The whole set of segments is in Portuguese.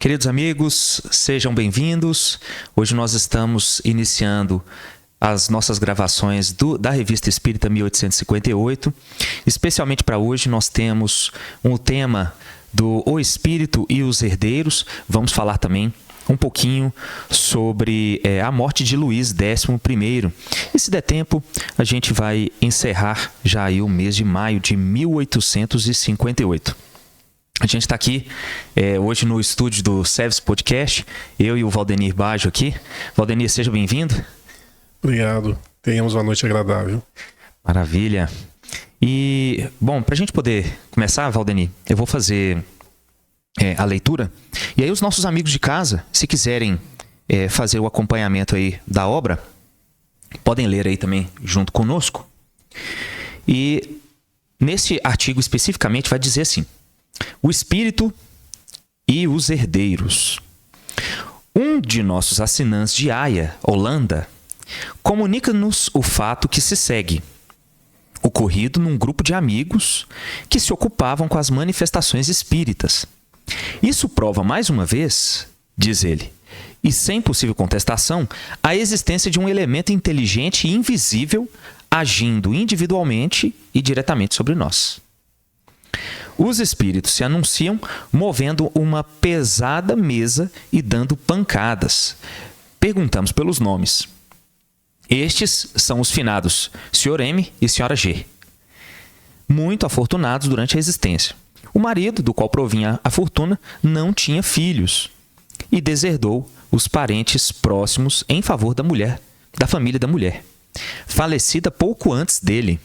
Queridos amigos, sejam bem-vindos. Hoje nós estamos iniciando as nossas gravações da Revista Espírita 1858. Especialmente para hoje nós temos um tema do O Espírito e os Herdeiros. Vamos falar também um pouquinho sobre a morte de Luís XI. E se der tempo, a gente vai encerrar já aí o mês de maio de 1858. A gente está aqui hoje no estúdio do Service Podcast, eu e o Valdenir Baggio aqui. Valdenir, seja bem-vindo. Obrigado. Tenhamos uma noite agradável. Maravilha. E, bom, para a gente poder começar, Valdenir, eu vou fazer a leitura. E aí os nossos amigos de casa, se quiserem fazer o acompanhamento aí da obra, podem ler aí também junto conosco. E nesse artigo especificamente vai dizer assim: O Espírito e os Herdeiros. Um de nossos assinantes de Haia, Holanda, comunica-nos o fato que se segue, ocorrido num grupo de amigos que se ocupavam com as manifestações espíritas. Isso prova mais uma vez, diz ele, e sem possível contestação, a existência de um elemento inteligente e invisível agindo individualmente e diretamente sobre nós. Os espíritos se anunciam movendo uma pesada mesa e dando pancadas. Perguntamos pelos nomes. Estes são os finados Sr. M e Sra. G, muito afortunados durante a existência. O marido, do qual provinha a fortuna, não tinha filhos e deserdou os parentes próximos em favor da mulher, da família da mulher, falecida pouco antes dele.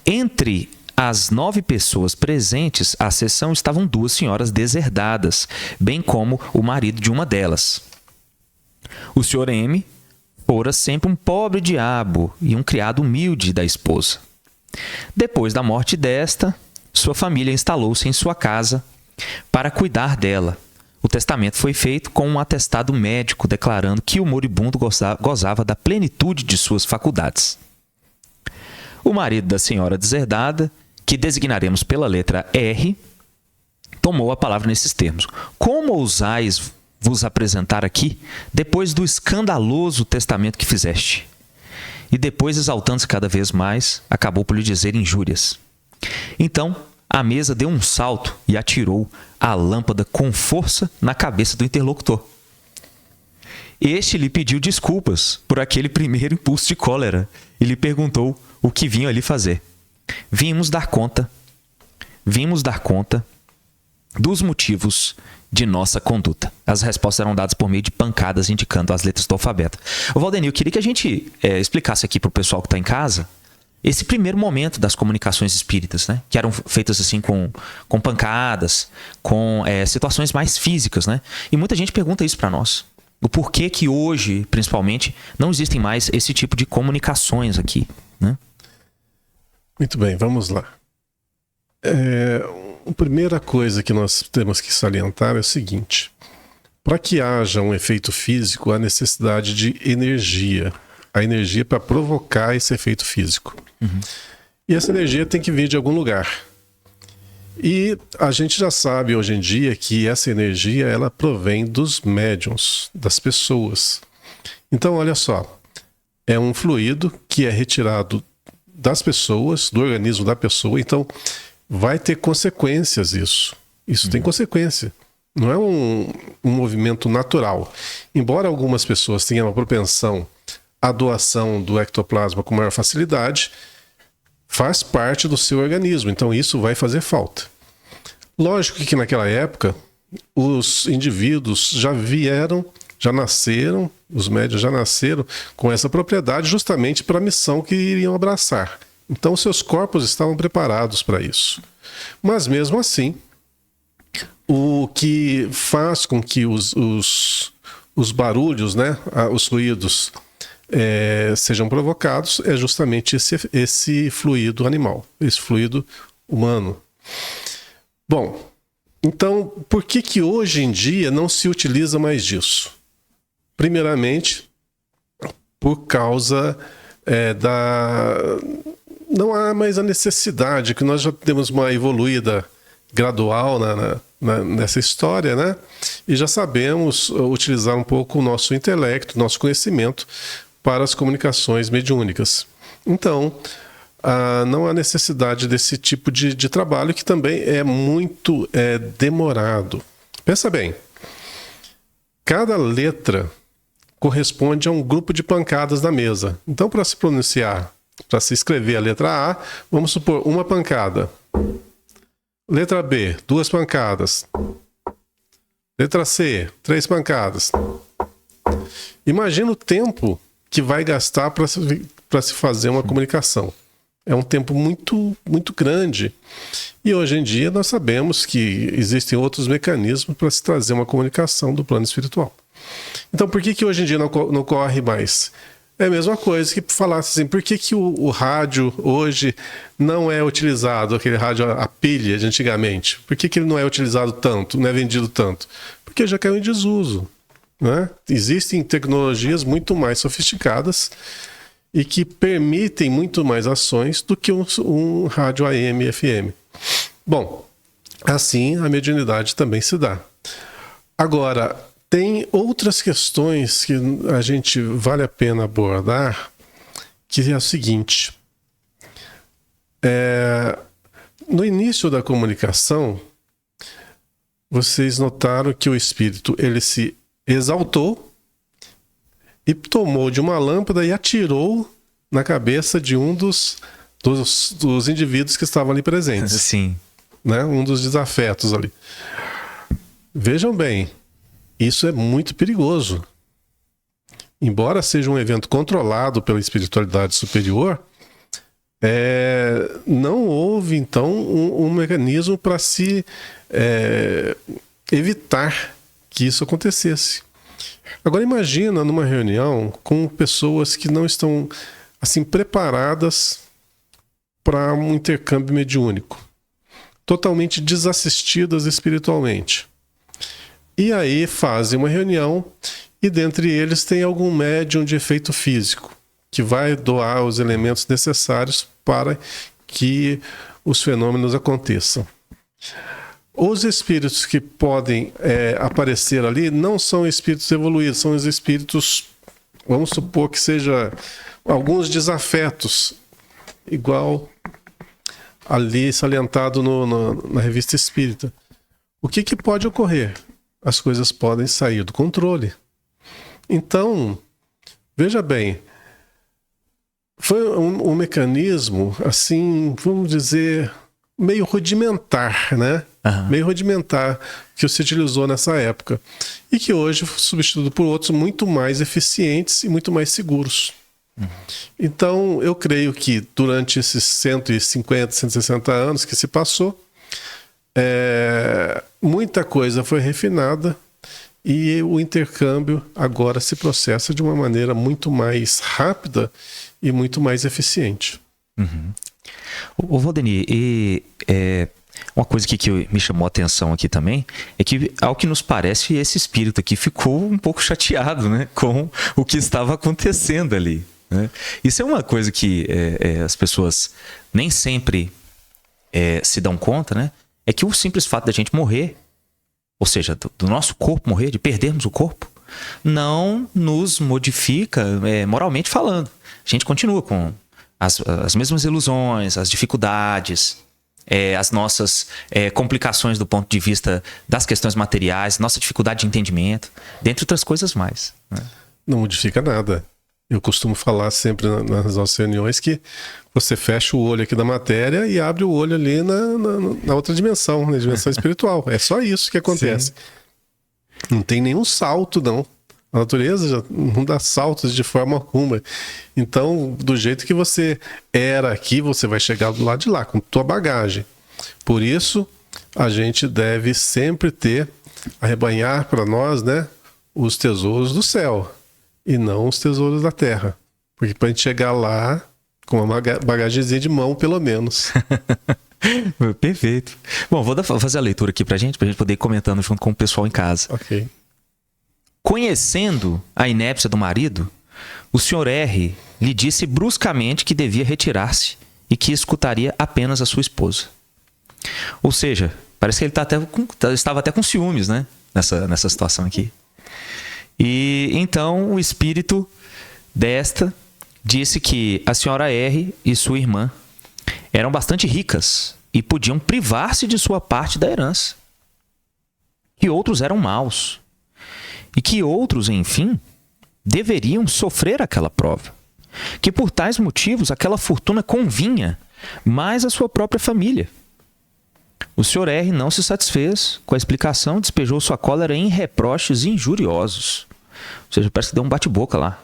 Entre as 9 pessoas presentes à sessão estavam 2 senhoras deserdadas, bem como o marido de uma delas. O Sr. M fora sempre um pobre diabo e um criado humilde da esposa. Depois da morte desta, sua família instalou-se em sua casa para cuidar dela. O testamento foi feito com um atestado médico declarando que o moribundo gozava da plenitude de suas faculdades. O marido da senhora deserdada, que designaremos pela letra R, tomou a palavra nesses termos: Como ousais vos apresentar aqui, depois do escandaloso testamento que fizeste? E depois, exaltando-se cada vez mais, acabou por lhe dizer injúrias. Então, a mesa deu um salto e atirou a lâmpada com força na cabeça do interlocutor. Este lhe pediu desculpas por aquele primeiro impulso de cólera e lhe perguntou o que vinha ali fazer. Vimos dar conta dos motivos de nossa conduta. As respostas eram dadas por meio de pancadas indicando as letras do alfabeto. Valdenir, eu queria que a gente explicasse aqui para o pessoal que está em casa esse primeiro momento das comunicações espíritas, né? Que eram feitas assim com pancadas, com situações mais físicas, né? E muita gente pergunta isso para nós. O porquê que hoje, principalmente, não existem mais esse tipo de comunicações aqui, né? Muito bem, vamos lá. A primeira coisa que nós temos que salientar é o seguinte: para que haja um efeito físico, há necessidade de energia. A energia para provocar esse efeito físico. Uhum. E essa energia tem que vir de algum lugar. E a gente já sabe hoje em dia que essa energia ela provém dos médiuns, das pessoas. Então, olha só, é um fluido que é retirado das pessoas, do organismo da pessoa, então vai ter consequências isso. Isso tem consequência. Não é um movimento natural. Embora algumas pessoas tenham uma propensão à doação do ectoplasma com maior facilidade, faz parte do seu organismo, então isso vai fazer falta. Lógico que naquela época os indivíduos já nasceram, os médiuns já nasceram com essa propriedade justamente para a missão que iriam abraçar. Então seus corpos estavam preparados para isso. Mas mesmo assim, o que faz com que os barulhos, né, os ruídos sejam provocados é justamente esse fluido animal, esse fluido humano. Bom, então por que hoje em dia não se utiliza mais disso? Primeiramente, por causa não há mais a necessidade, que nós já temos uma evoluída gradual nessa história, né? E já sabemos utilizar um pouco o nosso intelecto, nosso conhecimento para as comunicações mediúnicas. Então, não há necessidade desse tipo de trabalho, que também é muito demorado. Pensa bem, cada letra corresponde a um grupo de pancadas na mesa. Então, para se pronunciar, para se escrever a letra A, vamos supor uma pancada. Letra B, 2 pancadas. Letra C, 3 pancadas. Imagina o tempo que vai gastar para se fazer uma comunicação. É um tempo muito, muito grande. E hoje em dia nós sabemos que existem outros mecanismos para se trazer uma comunicação do plano espiritual. Então, por que hoje em dia não corre mais? É a mesma coisa que falasse assim, por que o rádio hoje não é utilizado, aquele rádio a pilha de antigamente? Por que ele não é utilizado tanto, não é vendido tanto? Porque já caiu em desuso, né? Existem tecnologias muito mais sofisticadas e que permitem muito mais ações do que um rádio AM e FM. Bom, assim a mediunidade também se dá. Agora, tem outras questões que a gente vale a pena abordar, que é o seguinte. No início da comunicação, vocês notaram que o espírito ele se exaltou e tomou de uma lâmpada e atirou na cabeça de um dos indivíduos que estavam ali presentes. Sim. Né? Um dos desafetos ali. Vejam bem, isso é muito perigoso. Embora seja um evento controlado pela espiritualidade superior, não houve, então, um mecanismo para se evitar que isso acontecesse. Agora, imagina numa reunião com pessoas que não estão assim preparadas para um intercâmbio mediúnico, totalmente desassistidas espiritualmente. E aí fazem uma reunião e dentre eles tem algum médium de efeito físico que vai doar os elementos necessários para que os fenômenos aconteçam. Os espíritos que podem aparecer ali não são espíritos evoluídos, são os espíritos, vamos supor que seja alguns desafetos, igual ali salientado na Revista Espírita. O que pode ocorrer? As coisas podem sair do controle. Então, veja bem, foi um mecanismo, assim, vamos dizer, meio rudimentar, né? Uhum. Meio rudimentar que se utilizou nessa época. E que hoje foi substituído por outros muito mais eficientes e muito mais seguros. Uhum. Então, eu creio que durante esses 150, 160 anos que se passou, muita coisa foi refinada e o intercâmbio agora se processa de uma maneira muito mais rápida e muito mais eficiente. Uhum. Ô Valdeni, uma coisa que me chamou a atenção aqui também é que, ao que nos parece, esse espírito aqui ficou um pouco chateado, né, com o que estava acontecendo ali, né? Isso é uma coisa que as pessoas nem sempre se dão conta, né? É que o simples fato da gente morrer, ou seja, do nosso corpo morrer, de perdermos o corpo, não nos modifica moralmente falando. A gente continua com as mesmas ilusões, as dificuldades, as nossas complicações do ponto de vista das questões materiais, nossa dificuldade de entendimento, dentre outras coisas mais, né? Não modifica nada. Eu costumo falar sempre nas nossas reuniões que você fecha o olho aqui da matéria e abre o olho ali na outra dimensão, na dimensão espiritual. É só isso que acontece. Sim. Não tem nenhum salto, não. A natureza já não dá saltos de forma alguma. Então, do jeito que você era aqui, você vai chegar do lado de lá, com tua bagagem. Por isso, a gente deve sempre arrebanhar para nós, né, os tesouros do céu e não os tesouros da terra. Porque para a gente chegar lá com uma bagagemzinha de mão, pelo menos. Perfeito. Bom, vou fazer a leitura aqui pra gente poder ir comentando junto com o pessoal em casa. Ok. Conhecendo a inépcia do marido, o Sr. R. lhe disse bruscamente que devia retirar-se e que escutaria apenas a sua esposa. Ou seja, Parece que ele estava até com ciúmes, né? Nessa situação aqui. E então o espírito desta disse que a senhora R e sua irmã eram bastante ricas e podiam privar-se de sua parte da herança. Que outros eram maus. E que outros, enfim, deveriam sofrer aquela prova. Que por tais motivos aquela fortuna convinha mais à sua própria família. O Sr. R não se satisfez com a explicação, despejou sua cólera em reproches injuriosos. Ou seja, parece que deu um bate-boca lá.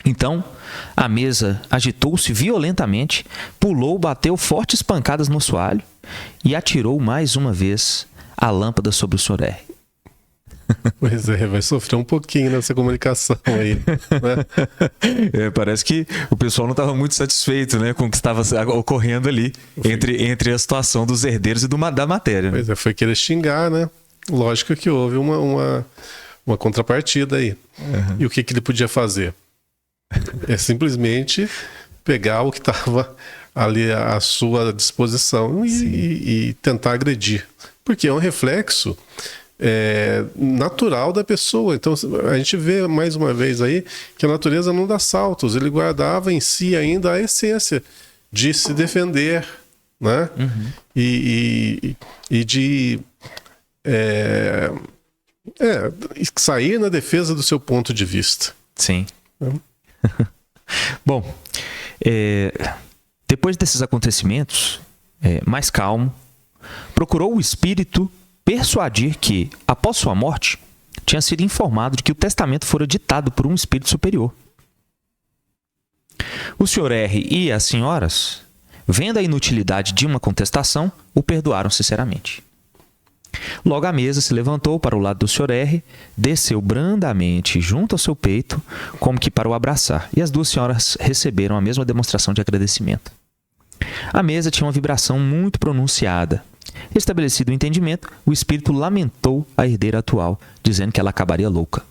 Então, a mesa agitou-se violentamente, pulou, bateu fortes pancadas no assoalho e atirou mais uma vez a lâmpada sobre o Sr. R. Pois é, vai sofrer um pouquinho nessa comunicação aí, né? Parece que o pessoal não estava muito satisfeito, né, com o que estava ocorrendo ali entre a situação dos herdeiros e da matéria. Né? Pois é, foi querer xingar, né? Lógico que houve uma contrapartida aí. E o que ele podia fazer? É simplesmente pegar o que estava ali à sua disposição e tentar agredir. Porque é um reflexo natural da pessoa. Então a gente vê mais uma vez aí que a natureza não dá saltos, ele guardava em si ainda a essência de se defender, né? E de sair na defesa do seu ponto de vista. Sim. Bom, depois desses acontecimentos, mais calmo, procurou o espírito persuadir que, após sua morte, tinha sido informado de que o testamento fora ditado por um espírito superior. O Sr. R e as senhoras, vendo a inutilidade de uma contestação, o perdoaram sinceramente. Logo a mesa se levantou para o lado do Sr. R, desceu brandamente junto ao seu peito, como que para o abraçar, e as duas senhoras receberam a mesma demonstração de agradecimento. A mesa tinha uma vibração muito pronunciada. Estabelecido o entendimento, o espírito lamentou a herdeira atual, dizendo que ela acabaria louca.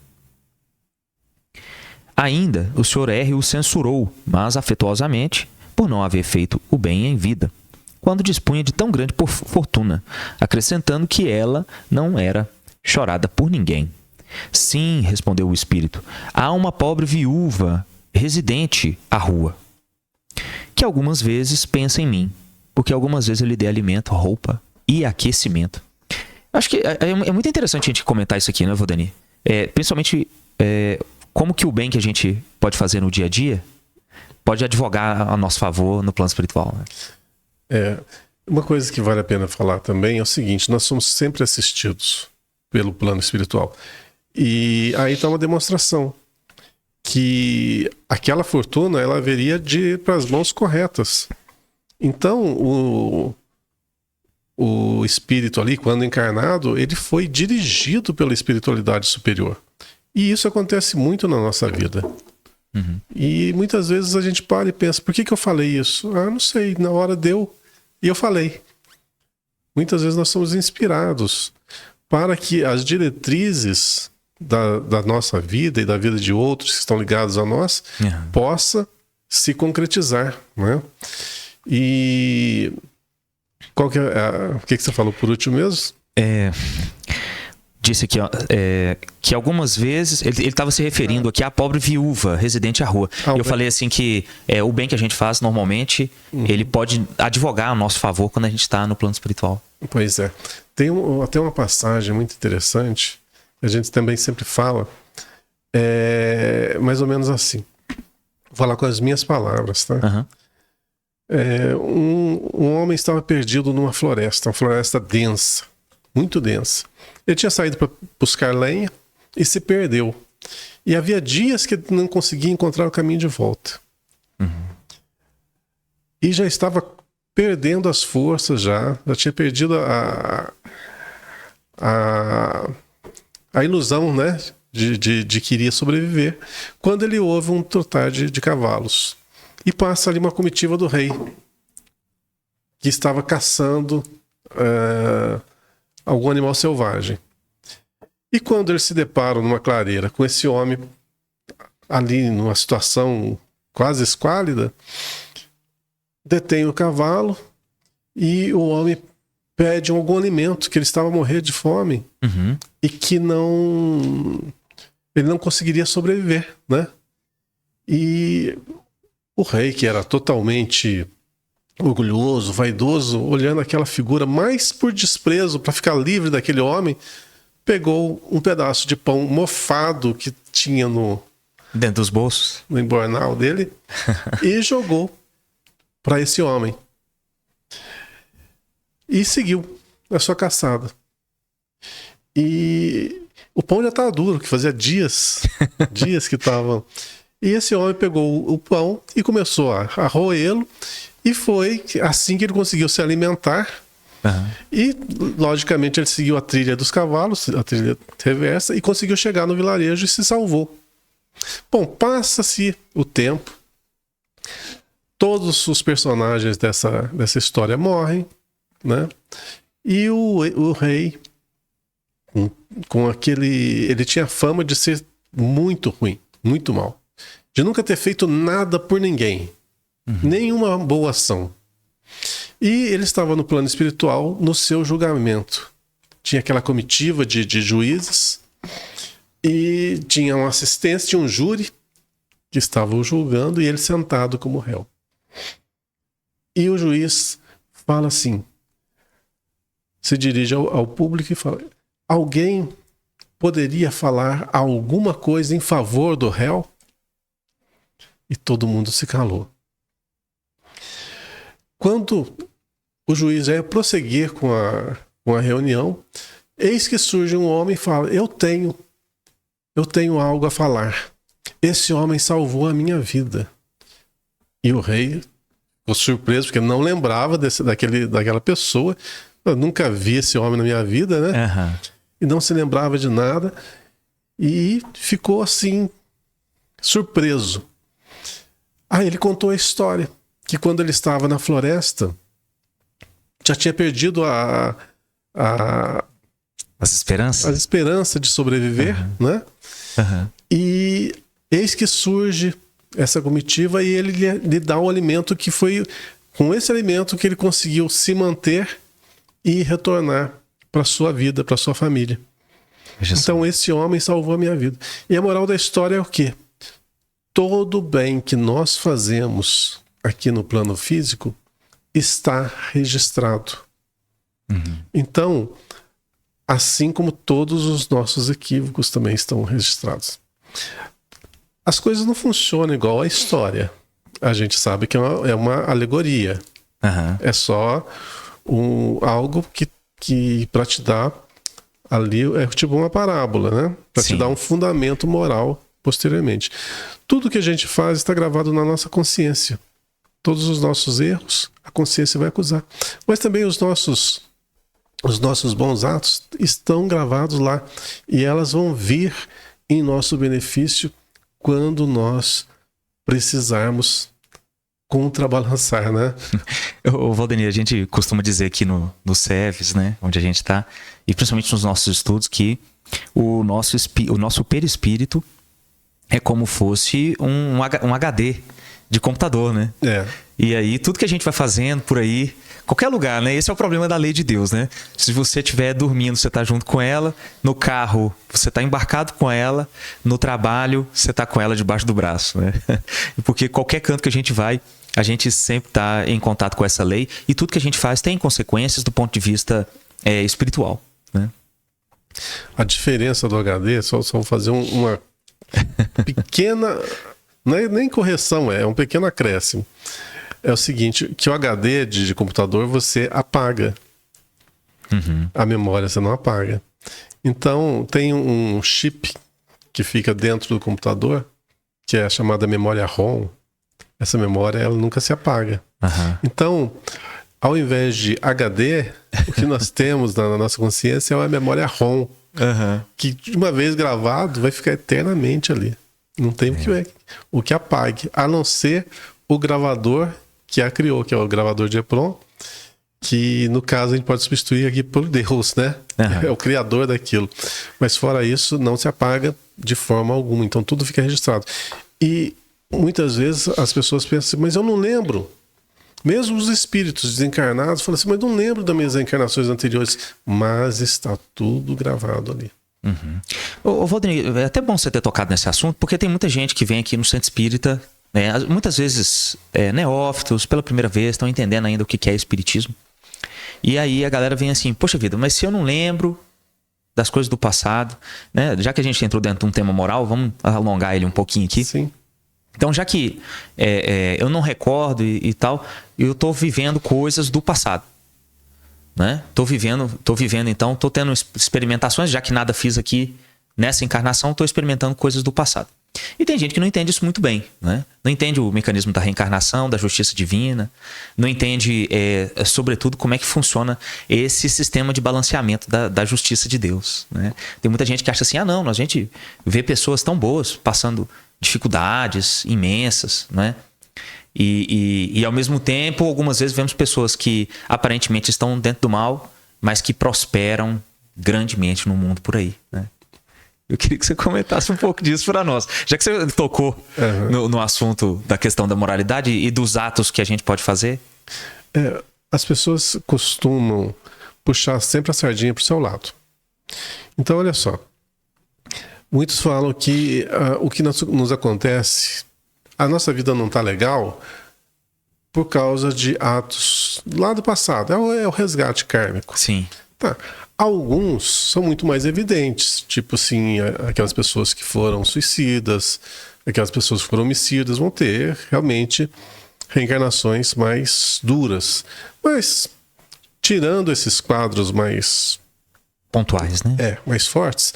Ainda, o Sr. R o censurou, mas afetuosamente, por não haver feito o bem em vida, quando dispunha de tão grande fortuna, acrescentando que ela não era chorada por ninguém. Sim, respondeu o espírito, há uma pobre viúva residente à rua, que algumas vezes pensa em mim, porque algumas vezes eu lhe dei alimento, roupa e aquecimento. Acho que é muito interessante a gente comentar isso aqui, né, Valdeni? Principalmente como que o bem que a gente pode fazer no dia a dia pode advogar a nosso favor no plano espiritual. Né? Uma coisa que vale a pena falar também é o seguinte, nós somos sempre assistidos pelo plano espiritual. E aí está uma demonstração que aquela fortuna ela haveria de ir para as mãos corretas. Então, o espírito ali, quando encarnado, ele foi dirigido pela espiritualidade superior. E isso acontece muito na nossa vida. E muitas vezes a gente para e pensa, por que eu falei isso? Não sei, na hora deu e eu falei. Muitas vezes nós somos inspirados para que as diretrizes da nossa vida e da vida de outros que estão ligados a nós possa se concretizar, né? E qual que o que você falou por último mesmo? Disse aqui, que algumas vezes ele estava se referindo aqui à pobre viúva residente à rua. Eu falei assim que o bem que a gente faz normalmente ele pode advogar a nosso favor quando a gente está no plano espiritual. Pois é. Tem até uma passagem muito interessante, a gente também sempre fala, mais ou menos assim. Vou falar com as minhas palavras, tá? Um homem estava perdido numa floresta, uma floresta densa, muito densa. Ele tinha saído para buscar lenha e se perdeu. E havia dias que ele não conseguia encontrar o caminho de volta. E já estava perdendo as forças, já tinha perdido a ilusão, né, de que iria sobreviver, quando ele ouve um trotar de cavalos. E passa ali uma comitiva do rei, que estava caçando algum animal selvagem. E quando eles se deparam numa clareira com esse homem ali numa situação quase esquálida, detém o cavalo e o homem pede algum alimento, que ele estava a morrer de fome e que ele não conseguiria sobreviver, né? E o rei, que era totalmente orgulhoso, vaidoso, olhando aquela figura mais por desprezo para ficar livre daquele homem, pegou um pedaço de pão mofado que tinha dentro dos bolsos, no embornal dele e jogou para esse homem. E seguiu a sua caçada. E o pão já estava duro, que fazia dias que estavam. E esse homem pegou o pão e começou a roê-lo. E foi assim que ele conseguiu se alimentar. E, logicamente, ele seguiu a trilha dos cavalos, a trilha reversa, e conseguiu chegar no vilarejo e se salvou. Bom, passa-se o tempo. Todos os personagens dessa história morrem, né? E o rei, com aquele... Ele tinha fama de ser muito ruim, muito mal. De nunca ter feito nada por ninguém. Nenhuma boa ação. E ele estava no plano espiritual, no seu julgamento. Tinha aquela comitiva de juízes e tinha um assistente, tinha um júri que estava o julgando e ele sentado como réu. E o juiz fala assim, se dirige ao público e fala: alguém poderia falar alguma coisa em favor do réu? E todo mundo se calou. Quando o juiz ia prosseguir com a reunião, eis que surge um homem e fala: eu tenho algo a falar. Esse homem salvou a minha vida. E o rei ficou surpreso, porque não lembrava daquela pessoa. Eu nunca vi esse homem na minha vida, né? E não se lembrava de nada. E ficou assim, surpreso. Aí ele contou a história, que quando ele estava na floresta, já tinha perdido as esperanças de sobreviver, né? E eis que surge essa comitiva e ele lhe dá um alimento que foi com esse alimento que ele conseguiu se manter e retornar para sua vida, para sua família. Jesus. Então esse homem salvou a minha vida. E a moral da história é o quê? Todo bem que nós fazemos aqui no plano físico está registrado. Então, assim como todos os nossos equívocos também estão registrados. As coisas não funcionam igual a história. A gente sabe que é uma alegoria. É só algo que para te dar ali, é tipo uma parábola, né? Para te dar um fundamento moral posteriormente. Tudo que a gente faz está gravado na nossa consciência. Todos os nossos erros, a consciência vai acusar. Mas também os nossos bons atos estão gravados lá. E elas vão vir em nosso benefício quando nós precisarmos contrabalançar, né? Ô, Valdemir, a gente costuma dizer aqui no CEFES, né? Onde a gente está, e principalmente nos nossos estudos, que o nosso perispírito é como fosse um HD de computador, né? E aí, tudo que a gente vai fazendo por aí, qualquer lugar, né? Esse é o problema da lei de Deus, né? Se você estiver dormindo, você está junto com ela. No carro, você está embarcado com ela. No trabalho, você está com ela debaixo do braço, né? Porque qualquer canto que a gente vai, a gente sempre está em contato com essa lei. E tudo que a gente faz tem consequências do ponto de vista espiritual, né? A diferença do HD, só vou fazer uma pequena... Não é nem correção, é um pequeno acréscimo. É o seguinte, que o HD de computador você apaga. A memória você não apaga. Então tem um chip que fica dentro do computador, que é a chamada memória ROM. Essa memória ela nunca se apaga. Então, ao invés de HD, o que nós temos na nossa consciência é uma memória ROM. Que uma vez gravado vai ficar eternamente ali. Não tem o que apague, a não ser o gravador que a criou, que é o gravador de EPROM, que no caso a gente pode substituir aqui por Deus, né? É o criador daquilo. Mas fora isso, não se apaga de forma alguma. Então tudo fica registrado. E muitas vezes as pessoas pensam assim, mas eu não lembro. Mesmo os espíritos desencarnados falam assim, mas não lembro das minhas encarnações anteriores. Mas está tudo gravado ali. Uhum. Ô, Valdemir, é até bom você ter tocado nesse assunto, porque tem muita gente que vem aqui no Centro Espírita, né, muitas vezes neófitos, pela primeira vez, estão entendendo ainda o que é espiritismo. E aí a galera vem assim, poxa vida, mas se eu não lembro das coisas do passado, né, já que a gente entrou dentro de um tema moral, vamos alongar ele um pouquinho aqui. Sim. Então, já que eu não recordo e tal, eu estou vivendo coisas do passado. Né? Tô vivendo, então, tô tendo experimentações, já que nada fiz aqui nessa encarnação, tô experimentando coisas do passado. E tem gente que não entende isso muito bem, né? Não entende o mecanismo da reencarnação, da justiça divina, não entende, sobretudo, como é que funciona esse sistema de balanceamento da justiça de Deus, né? Tem muita gente que acha assim, não, a gente vê pessoas tão boas passando dificuldades imensas, né? E ao mesmo tempo, algumas vezes vemos pessoas que aparentemente estão dentro do mal, mas que prosperam grandemente no mundo por aí, né? Eu queria que você comentasse um pouco disso para nós. Já que você tocou no assunto da questão da moralidade e dos atos que a gente pode fazer. As pessoas costumam puxar sempre a sardinha para o seu lado. Então, olha só. Muitos falam que o que nos acontece, a nossa vida não está legal por causa de atos lá do passado. É o resgate kármico. Sim. Tá. Alguns são muito mais evidentes, tipo assim, aquelas pessoas que foram suicidas, aquelas pessoas que foram homicidas vão ter realmente reencarnações mais duras. Mas, tirando esses quadros mais pontuais, né? Mais fortes,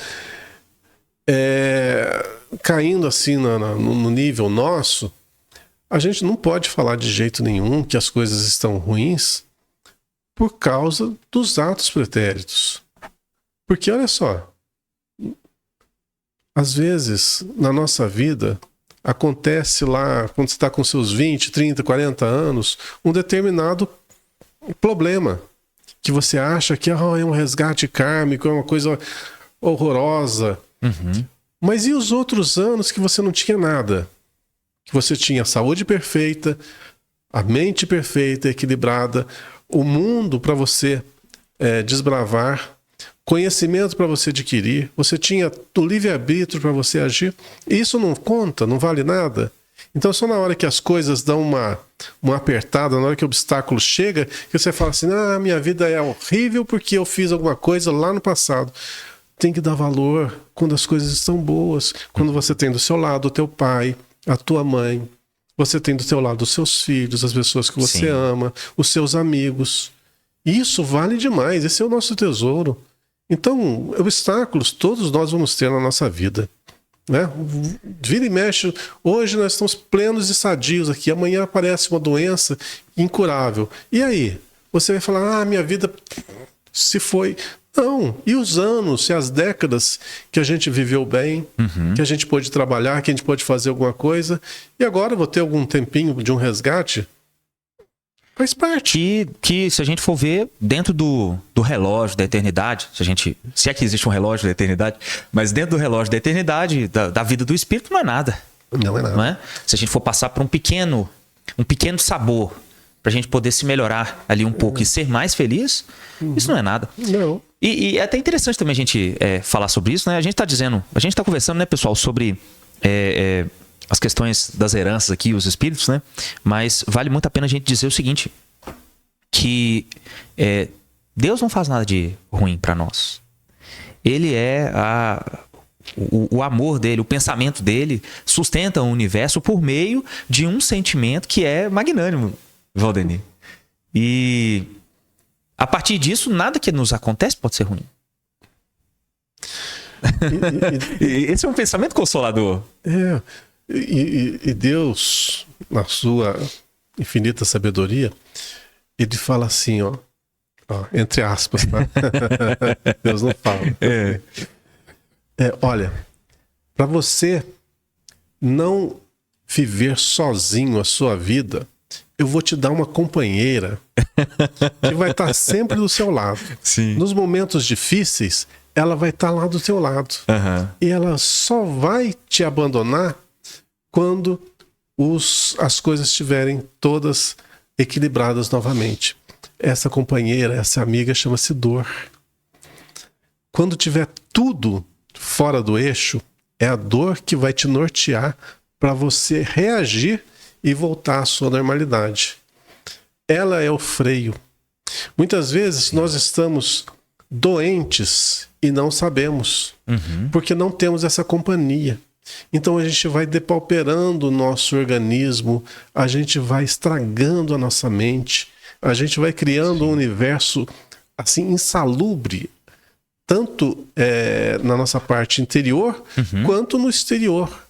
caindo assim no nível nosso, a gente não pode falar de jeito nenhum que as coisas estão ruins por causa dos atos pretéritos. Porque, olha só, às vezes, na nossa vida, acontece lá, quando você está com seus 20, 30, 40 anos, um determinado problema, que você acha que é um resgate kármico, é uma coisa horrorosa. Uhum. Mas e os outros anos que você não tinha nada? Que você tinha a saúde perfeita, a mente perfeita, equilibrada, o mundo para você desbravar, conhecimento para você adquirir, você tinha o livre-arbítrio para você agir. E isso não conta, não vale nada. Então só na hora que as coisas dão uma apertada, na hora que o obstáculo chega, que você fala assim, minha vida é horrível porque eu fiz alguma coisa lá no passado. Tem que dar valor quando as coisas estão boas, quando você tem do seu lado o teu pai, a tua mãe, você tem do seu lado os seus filhos, as pessoas que você ama, os seus amigos. Isso vale demais, esse é o nosso tesouro. Então, obstáculos todos nós vamos ter na nossa vida, né? Vira e mexe, hoje nós estamos plenos e sadios aqui, amanhã aparece uma doença incurável. E aí? Você vai falar, minha vida se foi... Não, e os anos e as décadas que a gente viveu bem, que a gente pôde trabalhar, que a gente pôde fazer alguma coisa, e agora eu vou ter algum tempinho de um resgate? Faz parte. Que se a gente for ver dentro do relógio da eternidade, se é que existe um relógio da eternidade, mas dentro do relógio da eternidade, da vida do espírito, não é nada. Não é nada. Não é? Se a gente for passar por um pequeno sabor, pra gente poder se melhorar ali um pouco e ser mais feliz, isso não é nada. Não. E é até interessante também a gente falar sobre isso, né? A gente tá conversando, né, pessoal, sobre as questões das heranças aqui, os espíritos, né? Mas vale muito a pena a gente dizer o seguinte, que Deus não faz nada de ruim para nós. Ele o amor dele, o pensamento dele sustenta o universo por meio de um sentimento que é magnânimo, Valdemir. E a partir disso, nada que nos acontece pode ser ruim. Esse é um pensamento consolador. E Deus, na sua infinita sabedoria, ele fala assim, ó entre aspas, tá? Deus não fala. Olha, para você não viver sozinho a sua vida, eu vou te dar uma companheira que vai estar sempre do seu lado. Sim. Nos momentos difíceis, ela vai estar lá do teu lado. E ela só vai te abandonar quando as coisas estiverem todas equilibradas novamente. Essa companheira, essa amiga chama-se dor. Quando tiver tudo fora do eixo, é a dor que vai te nortear para você reagir e voltar à sua normalidade. Ela é o freio. Muitas vezes nós estamos doentes e não sabemos, porque não temos essa companhia. Então a gente vai depauperando o nosso organismo, a gente vai estragando a nossa mente, a gente vai criando um universo assim insalubre, tanto na nossa parte interior quanto no exterior.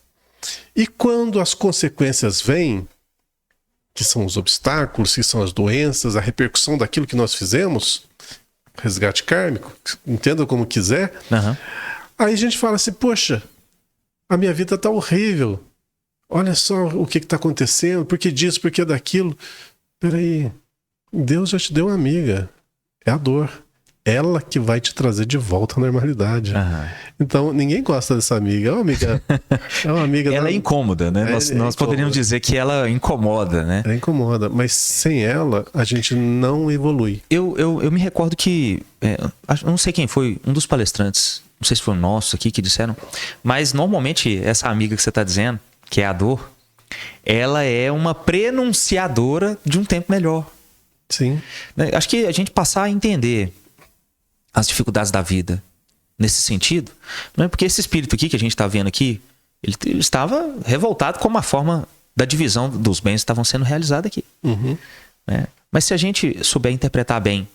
E quando as consequências vêm, que são os obstáculos, que são as doenças, a repercussão daquilo que nós fizemos, resgate kármico, entenda como quiser, aí a gente fala assim, poxa, a minha vida está horrível, olha só o que está acontecendo, por que disso, por que daquilo. Peraí, Deus já te deu uma amiga, é a dor. Ela que vai te trazer de volta à normalidade. Então, ninguém gosta dessa amiga. É uma amiga ela é incômoda, né? Nós poderíamos dizer que ela incomoda, né? Ela incomoda, mas sem ela, a gente não evolui. Eu me recordo que, eu não sei quem foi, um dos palestrantes, não sei se foi o nosso aqui que disseram, mas normalmente essa amiga que você está dizendo, que é a dor, ela é uma prenunciadora de um tempo melhor. Sim. Acho que a gente passar a entender as dificuldades da vida nesse sentido, não é porque esse espírito aqui que a gente está vendo aqui, ele estava revoltado com a forma da divisão dos bens que estavam sendo realizados aqui. Né? Mas se a gente souber interpretar bem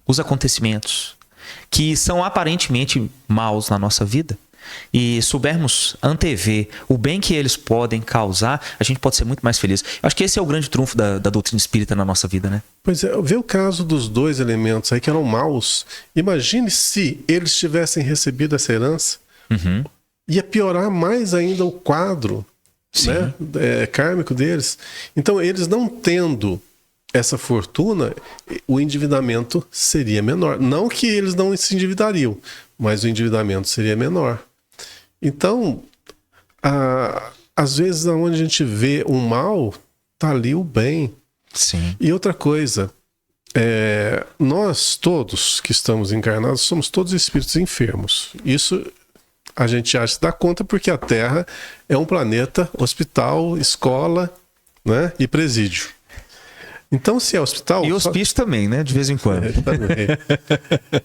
os acontecimentos que são aparentemente maus na nossa vida e soubermos antever o bem que eles podem causar, a gente pode ser muito mais feliz. Eu acho que esse é o grande trunfo da doutrina espírita na nossa vida, né? Pois é, vê o caso dos dois elementos aí que eram maus. Imagine se eles tivessem recebido essa herança. Ia piorar mais ainda o quadro, né, kármico deles. Então, eles não tendo essa fortuna, o endividamento seria menor. Não que eles não se endividariam, mas o endividamento seria menor. Então, às vezes, onde a gente vê o mal, tá ali o bem. Sim. E outra coisa, nós todos que estamos encarnados, somos todos espíritos enfermos. Isso a gente acha que dá conta porque a Terra é um planeta, hospital, escola, né, e presídio. Então, se é hospital... E hospício também, né? De vez em quando. Também.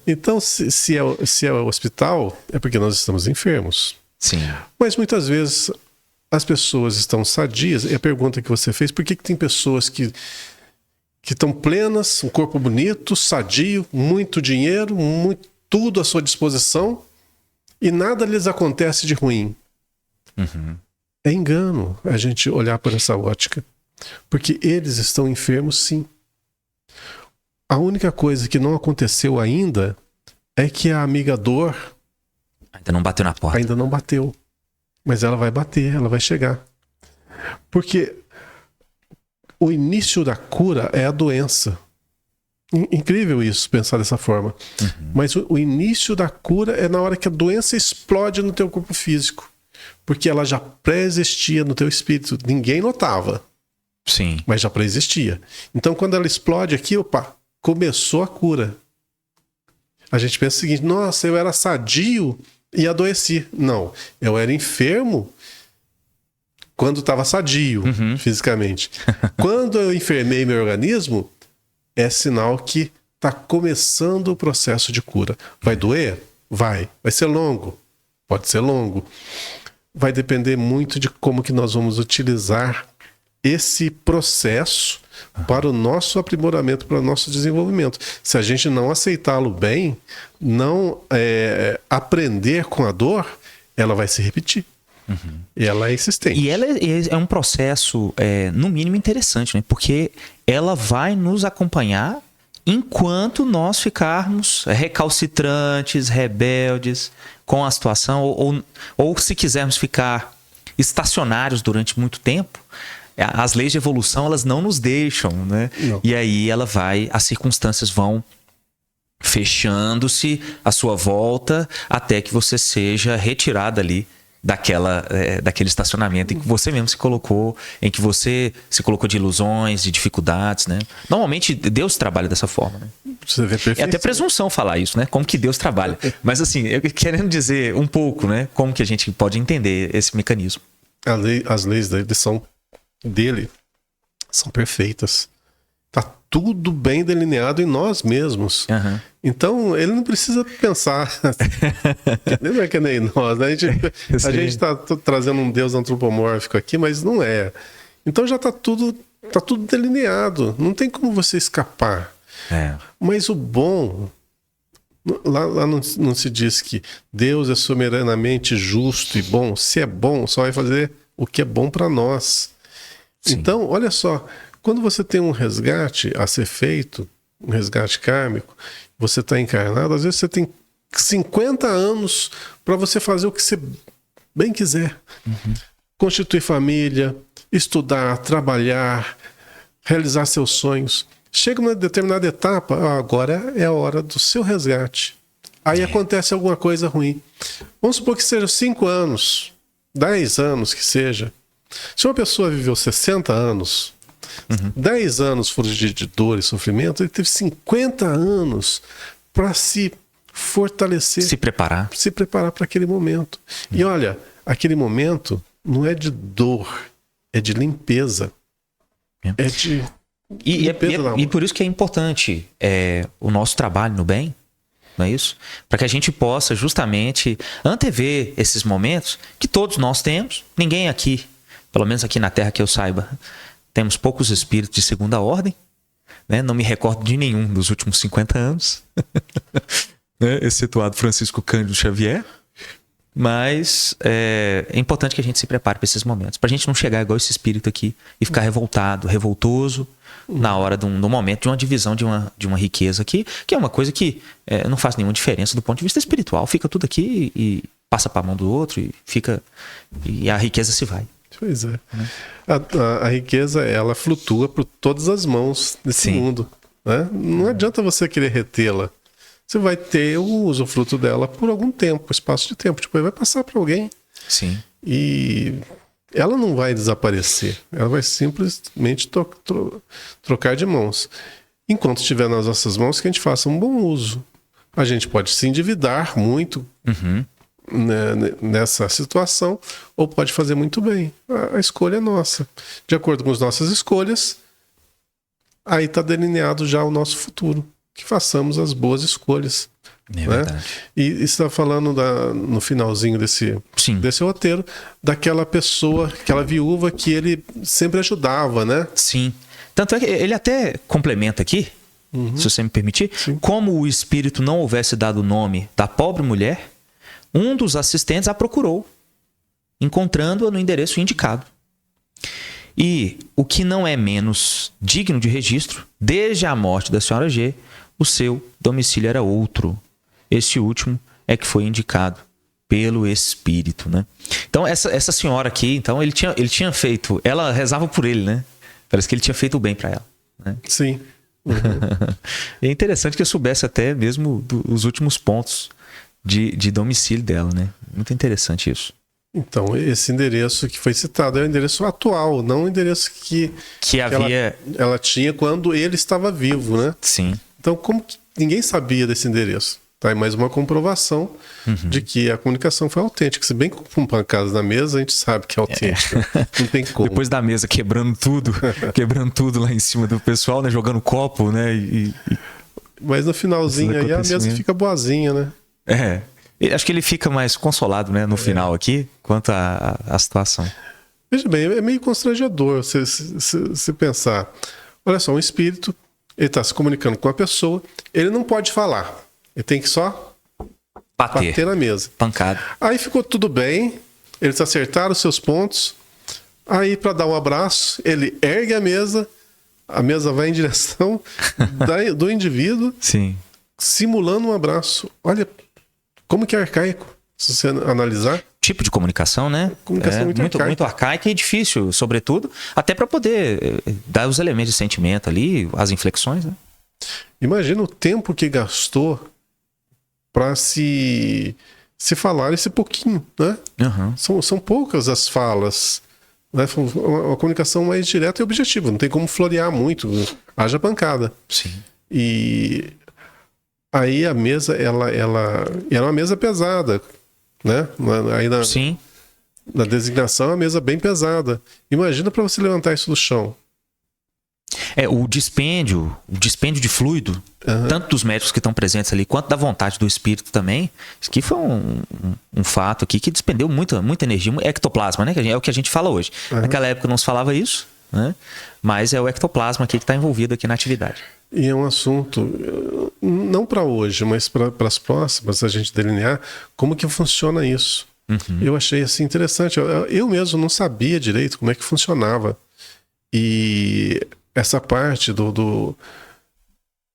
Então, se é hospital, é porque nós estamos enfermos. Sim. Mas muitas vezes as pessoas estão sadias. E a pergunta que você fez, por que tem pessoas que estão plenas, um corpo bonito, sadio, muito dinheiro, tudo à sua disposição e nada lhes acontece de ruim? É engano a gente olhar por essa ótica. Porque eles estão enfermos, sim. A única coisa que não aconteceu ainda é que a amiga dor ainda não bateu na porta. Ainda não bateu. Mas ela vai bater, ela vai chegar. Porque o início da cura é a doença. Incrível isso, pensar dessa forma. Mas o início da cura é na hora que a doença explode no teu corpo físico. Porque ela já pré-existia no teu espírito. Ninguém notava. Sim. Mas já pré-existia. Então, quando ela explode aqui, começou a cura. A gente pensa o seguinte, nossa, eu era sadio e adoeci. Não, eu era enfermo quando estava sadio, fisicamente. Quando eu enfermei meu organismo, é sinal que está começando o processo de cura. Vai doer? Vai. Vai ser longo? Pode ser longo. Vai depender muito de como que nós vamos utilizar esse processo para o nosso aprimoramento, para o nosso desenvolvimento. Se a gente não aceitá-lo bem, não aprender com a dor, ela vai se repetir. E ela é insistente. E ela é um processo, no mínimo, interessante, né? Porque ela vai nos acompanhar enquanto nós ficarmos recalcitrantes, rebeldes com a situação, ou se quisermos ficar estacionários durante muito tempo, as leis de evolução, elas não nos deixam, né? Não. E aí as circunstâncias vão fechando-se à sua volta até que você seja retirado ali daquele estacionamento em que você mesmo se colocou, em que você se colocou de ilusões, de dificuldades, né? Normalmente Deus trabalha dessa forma, né? Você vê É até presunção falar isso, né? Como que Deus trabalha. Mas assim, eu querendo dizer um pouco, né? Como que a gente pode entender esse mecanismo. As leis dele são perfeitas. Tá tudo bem delineado em nós mesmos. Uhum. Então, ele não precisa pensar. Ele não é que nem nós, né? A gente tá trazendo um Deus antropomórfico aqui, mas não é. Então já tá tudo delineado. Não tem como você escapar. É. Mas o bom... Lá não se diz que Deus é soberanamente justo e bom. Se é bom, só vai fazer o que é bom para nós. Sim. Então, olha só, quando você tem um resgate a ser feito, um resgate kármico, você está encarnado, às vezes você tem 50 anos para você fazer o que você bem quiser. Uhum. Constituir família, estudar, trabalhar, realizar seus sonhos. Chega uma determinada etapa, agora é a hora do seu resgate. Aí acontece alguma coisa ruim. Vamos supor que seja 5 anos, 10 anos que seja. Se uma pessoa viveu 60 anos, 10 anos foram de dor e sofrimento, ele teve 50 anos para se fortalecer. Se preparar. Se preparar para aquele momento. E olha, aquele momento não é de dor, é de limpeza. É de... E por isso que é importante o nosso trabalho no bem, não é isso? Para que a gente possa justamente antever esses momentos que todos nós temos. Ninguém aqui, pelo menos aqui na Terra que eu saiba, temos poucos espíritos de segunda ordem, né? Não me recordo de nenhum dos últimos 50 anos, né? Excetuado Francisco Cândido Xavier. Mas é importante que a gente se prepare para esses momentos, para a gente não chegar igual esse espírito aqui e ficar revoltoso na hora de um momento de uma divisão de uma riqueza aqui, que é uma coisa que não faz nenhuma diferença do ponto de vista espiritual. Fica tudo aqui e passa para a mão do outro e a riqueza se vai. Pois é. A riqueza, ela flutua por todas as mãos desse mundo, né? Não adianta você querer retê-la. Você vai ter o usufruto dela por algum tempo, espaço de tempo. Depois vai passar para alguém. Sim. E ela não vai desaparecer. Ela vai simplesmente trocar de mãos. Enquanto estiver nas nossas mãos, que a gente faça um bom uso. A gente pode se endividar muito nessa situação, ou pode fazer muito bem. A escolha é nossa. De acordo com as nossas escolhas, aí está delineado já o nosso futuro. Que façamos as boas escolhas. É, né? E está falando no finalzinho desse roteiro, daquela pessoa, aquela viúva que ele sempre ajudava, né? Sim. Tanto é que ele até complementa aqui, se você me permitir, como o espírito não houvesse dado o nome da pobre mulher, um dos assistentes a procurou, encontrando-a no endereço indicado. E o que não é menos digno de registro, desde a morte da senhora G, o seu domicílio era outro. Este último é que foi indicado pelo espírito, né? Então, essa senhora aqui, então, ele tinha feito... Ela rezava por ele, né? Parece que ele tinha feito o bem para ela, né? Sim. É interessante que eu soubesse até mesmo os últimos pontos de domicílio dela, né? Muito interessante isso. Então, esse endereço que foi citado é o endereço atual, não o endereço que ela tinha quando ele estava vivo, né? Sim. Então, como que ninguém sabia desse endereço? Tá aí mais uma comprovação de que a comunicação foi autêntica. Se bem que com pancadas na mesa, a gente sabe que é autêntica. Não tem como. Depois da mesa quebrando tudo lá em cima do pessoal, né? Jogando copo, né? Mas no finalzinho aí a mesa fica boazinha, né? Acho que ele fica mais consolado, né? No final aqui, quanto à situação. Veja bem, é meio constrangedor se pensar. Olha só, um espírito... Ele está se comunicando com a pessoa, ele não pode falar. Ele tem que só bater na mesa. Pancada. Aí ficou tudo bem, eles acertaram os seus pontos. Aí, para dar um abraço, ele ergue a mesa vai em direção do indivíduo, sim, simulando um abraço. Olha como que é arcaico, se você analisar. Tipo de comunicação, né? Comunicação muito arcaica e difícil, sobretudo, até para poder dar os elementos de sentimento ali, as inflexões, né? Imagina o tempo que gastou para se se falar esse pouquinho, né? São poucas as falas, né? Uma comunicação mais direta e objetiva, não tem como florear muito, haja pancada. Sim. E aí a mesa, ela era uma mesa pesada, né? Aí Sim. na designação, é uma mesa bem pesada. Imagina para você levantar isso do chão. O dispêndio de fluido, tanto dos médicos que estão presentes ali, quanto da vontade do espírito também. Isso aqui foi um fato aqui que despendeu muita energia. Ectoplasma, né? Que é o que a gente fala hoje. Naquela época não se falava isso, né? Mas é o ectoplasma aqui que está envolvido aqui na atividade. E é um assunto, não para hoje, mas para as próximas, a gente delinear como que funciona isso. Eu achei assim interessante. Eu mesmo não sabia direito como é que funcionava. E essa parte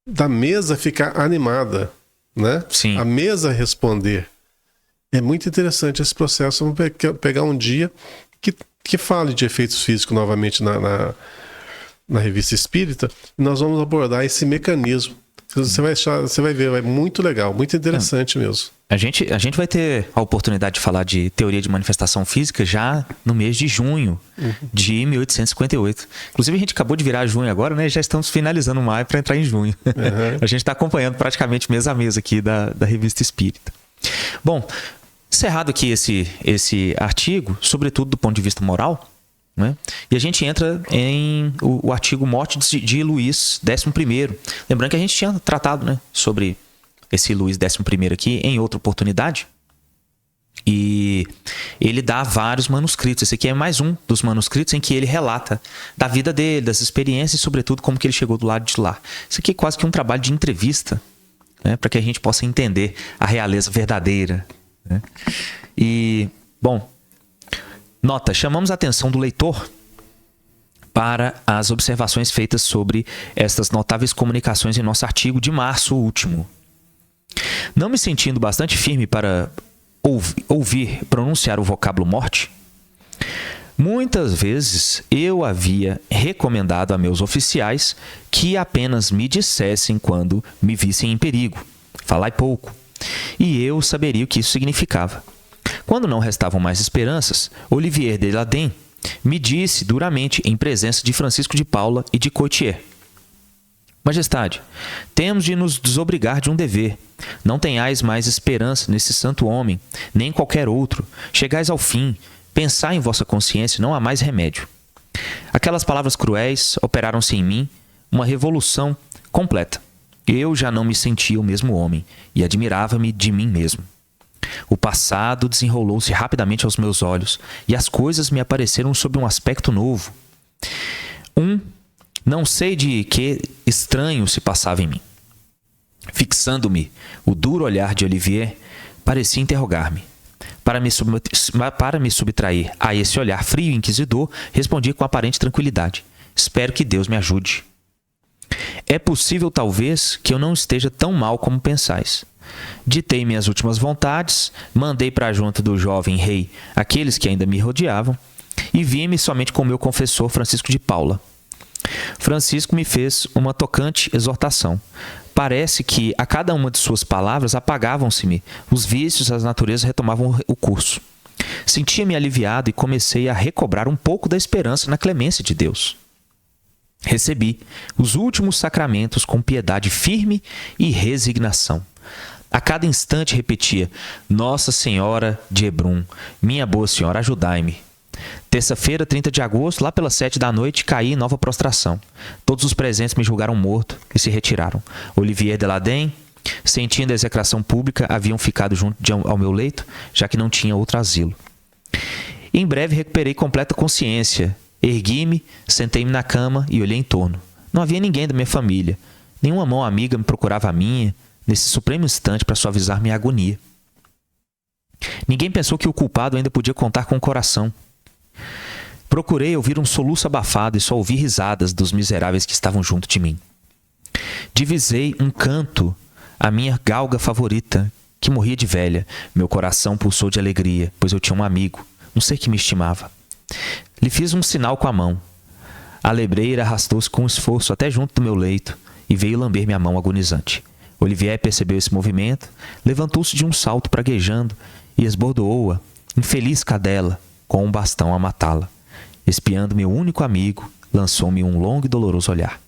da mesa ficar animada, né? Sim. A mesa responder. É muito interessante esse processo. Vamos pegar um dia que fale de efeitos físicos novamente na Revista Espírita, e nós vamos abordar esse mecanismo. Você vai ver, é muito legal, muito interessante mesmo. A gente vai ter a oportunidade de falar de teoria de manifestação física já no mês de junho de 1858. Inclusive, a gente acabou de virar junho agora, né? Já estamos finalizando maio para entrar em junho. A gente está acompanhando praticamente mês a mês aqui da Revista Espírita. Bom, encerrado aqui esse artigo, sobretudo do ponto de vista moral, né? E a gente entra em o artigo Morte de Luís XI. Lembrando que a gente tinha tratado, né, sobre esse Luís XI aqui em outra oportunidade. E ele dá vários manuscritos. Esse aqui é mais um dos manuscritos em que ele relata da vida dele, das experiências e, sobretudo, como que ele chegou do lado de lá. Isso aqui é quase que um trabalho de entrevista, né, para que a gente possa entender a realeza verdadeira, né? E, bom, nota, chamamos a atenção do leitor para as observações feitas sobre estas notáveis comunicações em nosso artigo de março último. Não me sentindo bastante firme para ouvir pronunciar o vocábulo morte, muitas vezes eu havia recomendado a meus oficiais que apenas me dissessem quando me vissem em perigo. Falai pouco. E eu saberia o que isso significava. Quando não restavam mais esperanças, Olivier de Laden me disse duramente em presença de Francisco de Paula e de Coitier: Majestade, temos de nos desobrigar de um dever. Não tenhais mais esperança nesse santo homem, nem em qualquer outro. Chegais ao fim. Pensai em vossa consciência, não há mais remédio. Aquelas palavras cruéis operaram-se em mim uma revolução completa. Eu já não me sentia o mesmo homem e admirava-me de mim mesmo. O passado desenrolou-se rapidamente aos meus olhos e as coisas me apareceram sob um aspecto novo. Não sei de que estranho se passava em mim. Fixando-me, o duro olhar de Olivier parecia interrogar-me. Para me subtrair a esse olhar frio e inquisidor, respondi com aparente tranquilidade: Espero que Deus me ajude. É possível, talvez, que eu não esteja tão mal como pensais. Ditei minhas últimas vontades, mandei para junto do jovem rei aqueles que ainda me rodeavam e vi-me somente com o meu confessor Francisco de Paula. Francisco me fez uma tocante exortação. Parece que a cada uma de suas palavras apagavam-se-me, os vícios, as naturezas retomavam o curso. Sentia-me aliviado e comecei a recobrar um pouco da esperança na clemência de Deus. Recebi os últimos sacramentos com piedade firme e resignação. A cada instante repetia: Nossa Senhora de Hebrum, minha boa senhora, ajudai-me. Terça-feira, 30 de agosto, lá pelas 7 da noite, caí em nova prostração. Todos os presentes me julgaram morto e se retiraram. Olivier de Laden, sentindo a execração pública, haviam ficado junto ao meu leito, já que não tinha outro asilo. Em breve recuperei completa consciência. Ergui-me, sentei-me na cama e olhei em torno. Não havia ninguém da minha família. Nenhuma mão amiga me procurava a minha, nesse supremo instante, para suavizar minha agonia. Ninguém pensou que o culpado ainda podia contar com o coração. Procurei ouvir um soluço abafado e só ouvi risadas dos miseráveis que estavam junto de mim. Divisei um canto, a minha galga favorita, que morria de velha. Meu coração pulsou de alegria, pois eu tinha um amigo, um ser que me estimava. Lhe fiz um sinal com a mão. A lebreira arrastou-se com esforço até junto do meu leito e veio lamber minha mão agonizante. Olivier percebeu esse movimento, levantou-se de um salto praguejando e esbordoou-a, infeliz cadela, com um bastão a matá-la. Espiando meu único amigo, lançou-me um longo e doloroso olhar.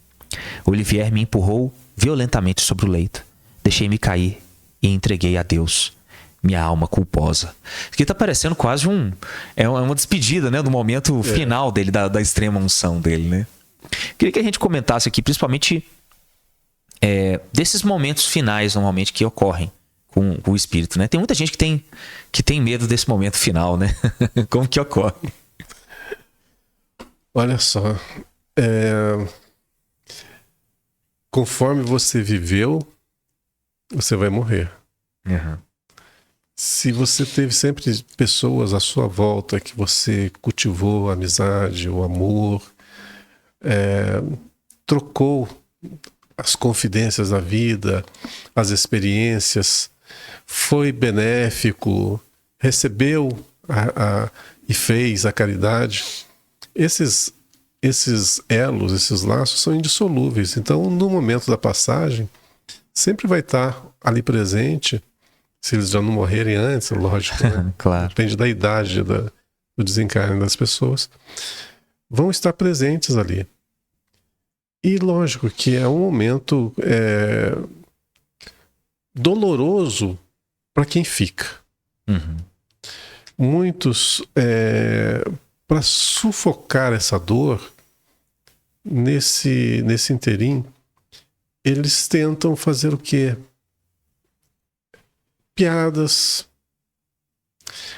Olivier me empurrou violentamente sobre o leito. Deixei-me cair e entreguei a Deus minha alma culposa. Aqui tá parecendo quase uma despedida, né, do momento final dele, da extrema unção dele, né? Queria que a gente comentasse aqui, principalmente desses momentos finais, normalmente, que ocorrem com o espírito, né? Tem muita gente que tem medo desse momento final, né? Como que ocorre? Olha só, conforme você viveu, você vai morrer. Uhum. Se você teve sempre pessoas à sua volta que você cultivou a amizade, o amor, trocou as confidências da vida, as experiências, foi benéfico, recebeu e fez a caridade, esses elos, esses laços são indissolúveis. Então, no momento da passagem, sempre vai estar ali presente. Se eles já não morrerem antes, lógico, né? Claro. Depende da idade do desencarne das pessoas. Vão estar presentes ali. E lógico que é um momento doloroso para quem fica. Uhum. Muitos, para sufocar essa dor, nesse interim, eles tentam fazer o quê? Piadas,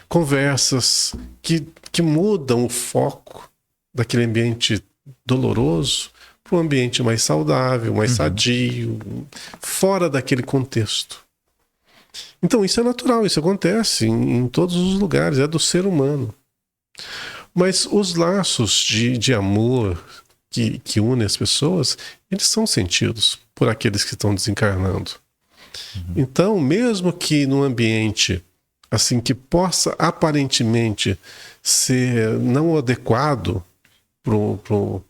conversas que mudam o foco daquele ambiente doloroso para um ambiente mais saudável, mais sadio, fora daquele contexto. Então isso é natural, isso acontece em todos os lugares, é do ser humano. Mas os laços de amor que unem as pessoas, eles são sentidos por aqueles que estão desencarnando. Então, mesmo que num ambiente assim que possa aparentemente ser não adequado para o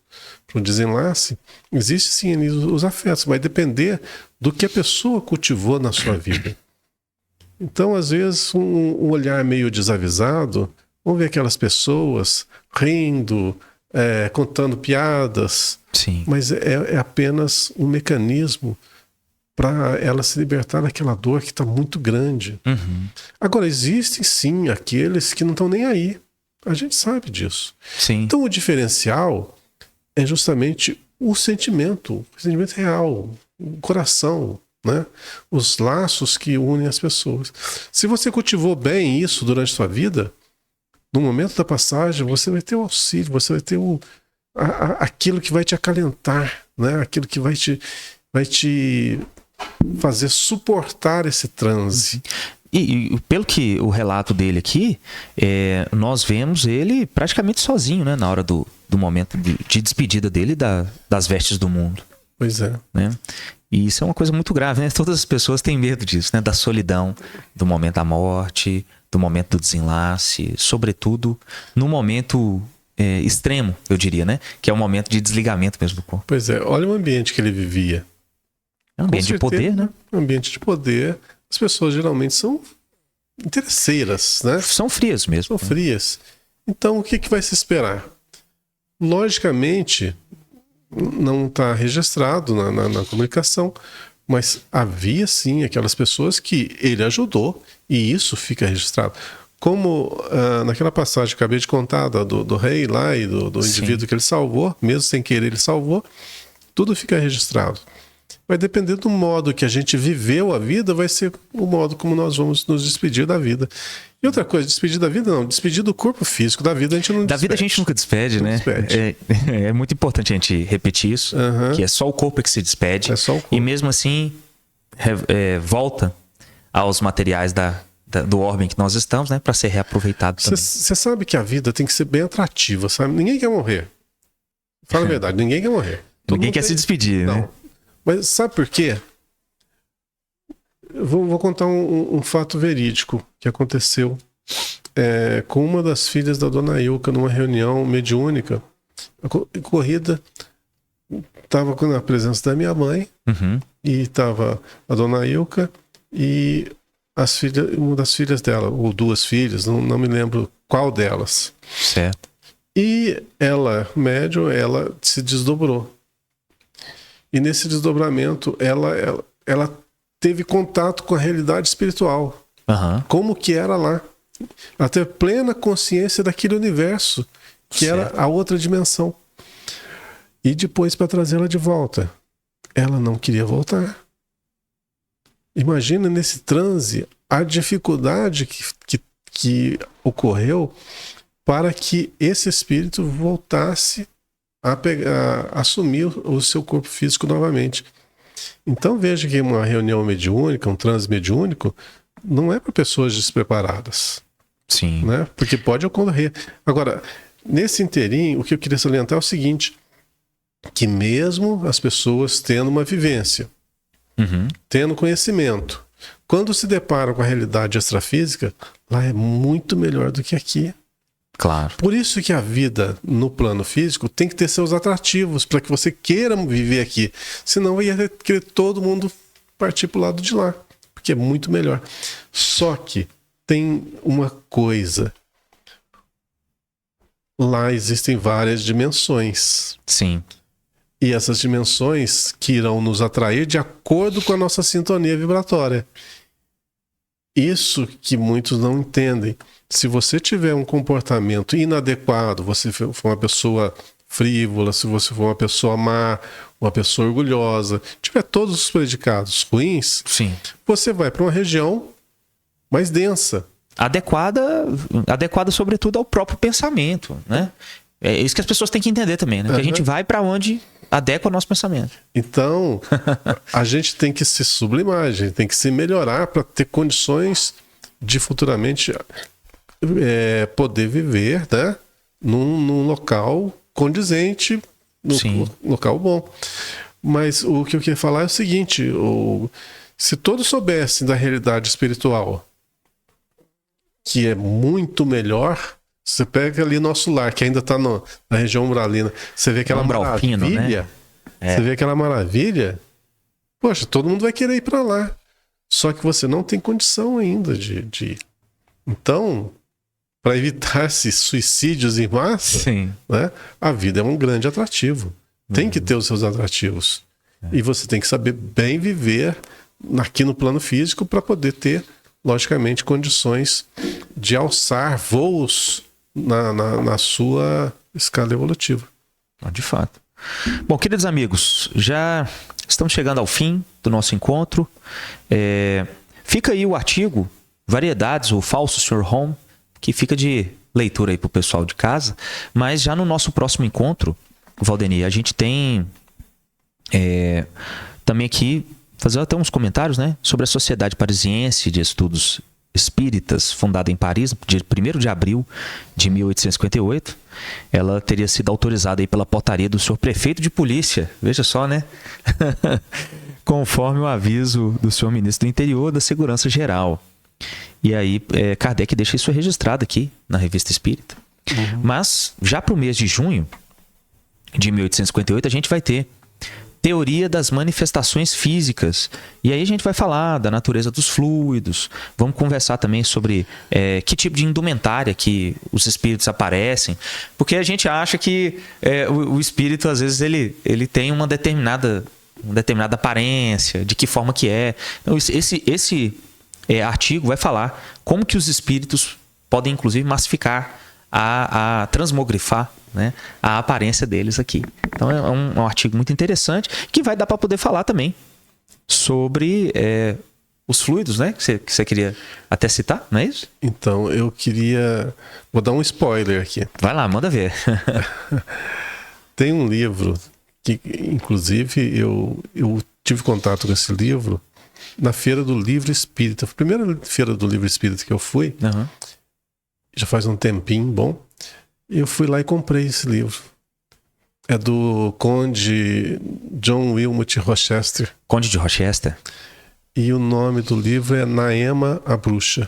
desenlace, existe sim ali os afetos, vai depender do que a pessoa cultivou na sua vida. Então, às vezes, um olhar meio desavisado, vamos ver aquelas pessoas rindo, contando piadas, Sim. mas é apenas um mecanismo para ela se libertar daquela dor que está muito grande. Uhum. Agora, existem sim aqueles que não estão nem aí. A gente sabe disso. Sim. Então, o diferencial é justamente o sentimento real, o coração, né? Os laços que unem as pessoas. Se você cultivou bem isso durante a sua vida, no momento da passagem, você vai ter o auxílio, você vai ter aquilo que vai te acalentar, né? Aquilo que vai te fazer suportar esse transe. E pelo que o relato dele aqui, nós vemos ele praticamente sozinho, né, na hora do momento de despedida dele das vestes do mundo. Pois é. Né? E isso é uma coisa muito grave, né? Todas as pessoas têm medo disso, né? Da solidão, do momento da morte, do momento do desenlace, sobretudo no momento extremo, eu diria, né? Que é o momento de desligamento mesmo do corpo. Pois é, olha o ambiente que ele vivia. É um ambiente de poder, né? Um ambiente de poder. As pessoas geralmente são interesseiras, né? São frias mesmo. São frias. Então, o que vai se esperar? Logicamente, não está registrado na comunicação, mas havia sim aquelas pessoas que ele ajudou e isso fica registrado. Como naquela passagem que eu acabei de contar do rei lá e do indivíduo que ele salvou, mesmo sem querer ele salvou, tudo fica registrado. Vai depender do modo que a gente viveu a vida, vai ser o modo como nós vamos nos despedir da vida. E outra coisa, despedir da vida não, despedir do corpo físico, da vida a gente não despede. Da vida a gente nunca despede, né? É muito importante a gente repetir isso, que é só o corpo que se despede. É só o corpo. E mesmo assim, volta aos materiais do orbe em que nós estamos, né? Para ser reaproveitado também. Você sabe que a vida tem que ser bem atrativa, sabe? Ninguém quer morrer. Fala a verdade, ninguém quer morrer. Ninguém quer se despedir, né? Mas sabe por quê? Eu vou contar um fato verídico que aconteceu com uma das filhas da dona Ilka numa reunião mediúnica, ocorrida estava na presença da minha mãe, e estava a dona Ilka e uma das filhas dela, ou duas filhas, não me lembro qual delas. Certo. E ela, médium, ela se desdobrou. E nesse desdobramento, ela teve contato com a realidade espiritual. Como que era lá. Ela teve plena consciência daquele universo, que era a outra dimensão. E depois, para trazê-la de volta, ela não queria voltar. Imagina nesse transe a dificuldade que ocorreu para que esse espírito voltasse a assumir o seu corpo físico novamente. Então veja que uma reunião mediúnica, um transe mediúnico, não é para pessoas despreparadas. Sim. Né? Porque pode ocorrer. Agora, nesse inteirinho, o que eu queria salientar é o seguinte, que mesmo as pessoas tendo uma vivência, tendo conhecimento, quando se deparam com a realidade extrafísica, lá é muito melhor do que aqui. Claro. Por isso que a vida no plano físico tem que ter seus atrativos para que você queira viver aqui. Senão ia querer todo mundo partir para o lado de lá, porque é muito melhor. Só que tem uma coisa. Lá existem várias dimensões. Sim. E essas dimensões que irão nos atrair de acordo com a nossa sintonia vibratória. Isso que muitos não entendem. Se você tiver um comportamento inadequado, você for uma pessoa frívola, se você for uma pessoa má, uma pessoa orgulhosa, tiver todos os predicados ruins, sim, você vai para uma região mais densa. Adequada sobretudo ao próprio pensamento, né? É isso que as pessoas têm que entender também, né? Que a gente vai para onde adequa o nosso pensamento. Então, a gente tem que se sublimar, a gente tem que se melhorar para ter condições de futuramente poder viver, né? Num local condizente, num local bom. Mas o que eu queria falar é o seguinte, se todos soubessem da realidade espiritual, que é muito melhor, você pega ali nosso lar, que ainda está na região umbralina, você vê aquela maravilha, né? Você vê aquela maravilha, poxa, todo mundo vai querer ir para lá. Só que você não tem condição ainda de ir. Então, para evitar esses suicídios em massa, né, a vida é um grande atrativo. Tem que ter os seus atrativos. E você tem que saber bem viver aqui no plano físico para poder ter, logicamente, condições de alçar voos na sua escala evolutiva. De fato. Bom, queridos amigos, já estamos chegando ao fim do nosso encontro. Fica aí o artigo Variedades, o Falso Sr. Home, que fica de leitura aí para o pessoal de casa. Mas já no nosso próximo encontro, Valdeni, a gente tem também aqui fazer até uns comentários, né, sobre a Sociedade Parisiense de Estudos Espíritas, fundada em Paris, dia 1º de abril de 1858. Ela teria sido autorizada aí pela portaria do senhor prefeito de polícia, veja só, né? Conforme o aviso do senhor ministro do Interior da Segurança Geral. E aí, Kardec deixa isso registrado aqui na Revista Espírita. Mas, já para o mês de junho de 1858, a gente vai ter Teoria das Manifestações Físicas. E aí a gente vai falar da natureza dos fluidos. Vamos conversar também sobre que tipo de indumentária que os espíritos aparecem. Porque a gente acha que o espírito, às vezes, ele tem uma determinada aparência, de que forma que é. Então, esse artigo vai falar como que os espíritos podem, inclusive, massificar, a transmogrifar, né, a aparência deles aqui. Então é um artigo muito interessante que vai dar para poder falar também sobre os fluidos, né, que você queria até citar, não é isso? Então, vou dar um spoiler aqui. Vai lá, manda ver. Tem um livro que, inclusive, eu tive contato com esse livro na Feira do Livro Espírita. A primeira Feira do Livro Espírita que eu fui, já faz um tempinho bom. Eu fui lá e comprei esse livro. É do Conde John Wilmot Rochester. Conde de Rochester. E o nome do livro é Naema, a Bruxa.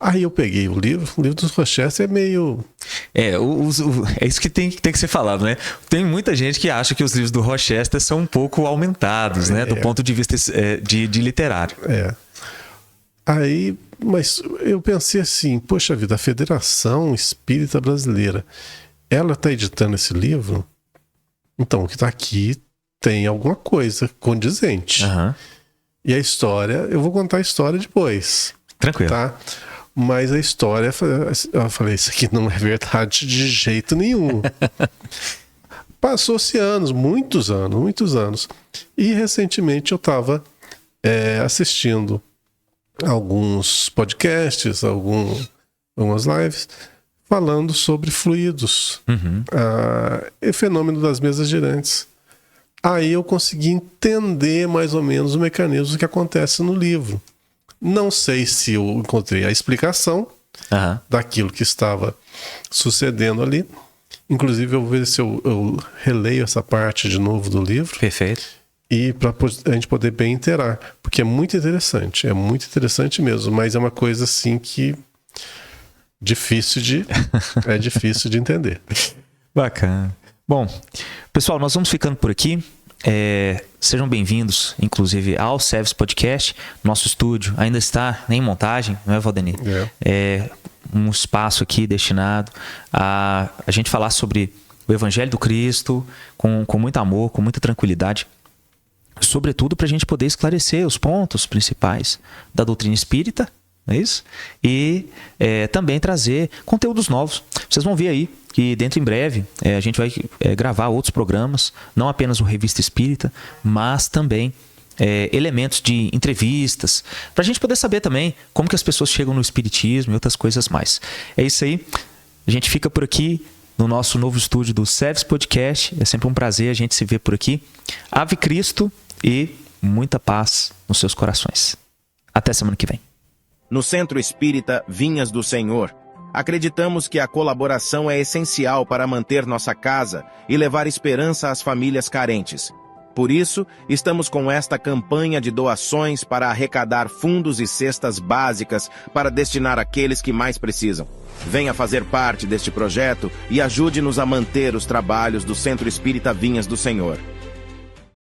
Aí eu peguei o livro dos Rochester é meio... É isso que tem que ser falado, né? Tem muita gente que acha que os livros do Rochester são um pouco aumentados, né? Do ponto de vista de literário. Aí, mas eu pensei assim, poxa vida, a Federação Espírita Brasileira, ela está editando esse livro? Então, o que está aqui tem alguma coisa condizente. Uhum. E a história, eu vou contar a história depois. Tranquilo. Tá? Mas a história, eu falei, isso aqui não é verdade de jeito nenhum. Passou-se anos, muitos anos. E recentemente eu estava assistindo alguns podcasts, algumas lives, falando sobre fluidos, e fenômeno das mesas girantes. Aí eu consegui entender mais ou menos o mecanismo que acontece no livro. Não sei se eu encontrei a explicação daquilo que estava sucedendo ali. Inclusive, eu vou ver se eu releio essa parte de novo do livro. Perfeito. E para a gente poder bem inteirar. Porque é muito interessante mesmo. Mas é uma coisa assim que é difícil de entender. Bacana. Bom, pessoal, nós vamos ficando por aqui. Sejam bem-vindos, inclusive, ao Service Podcast. Nosso estúdio ainda está em montagem, não é, Valdeni? É um espaço aqui destinado a gente falar sobre o Evangelho do Cristo com muito amor, com muita tranquilidade, sobretudo para a gente poder esclarecer os pontos principais da doutrina espírita, não é isso? E também trazer conteúdos novos. Vocês vão ver aí que dentro em breve a gente vai gravar outros programas, não apenas o Revista Espírita, mas também elementos de entrevistas, para a gente poder saber também como que as pessoas chegam no Espiritismo e outras coisas mais. É isso aí. A gente fica por aqui no nosso novo estúdio do Service Podcast. É sempre um prazer a gente se ver por aqui. Ave Cristo e muita paz nos seus corações. Até semana que vem. No Centro Espírita Vinhas do Senhor, acreditamos que a colaboração é essencial para manter nossa casa e levar esperança às famílias carentes. Por isso, estamos com esta campanha de doações para arrecadar fundos e cestas básicas para destinar àqueles que mais precisam. Venha fazer parte deste projeto e ajude-nos a manter os trabalhos do Centro Espírita Vinhas do Senhor.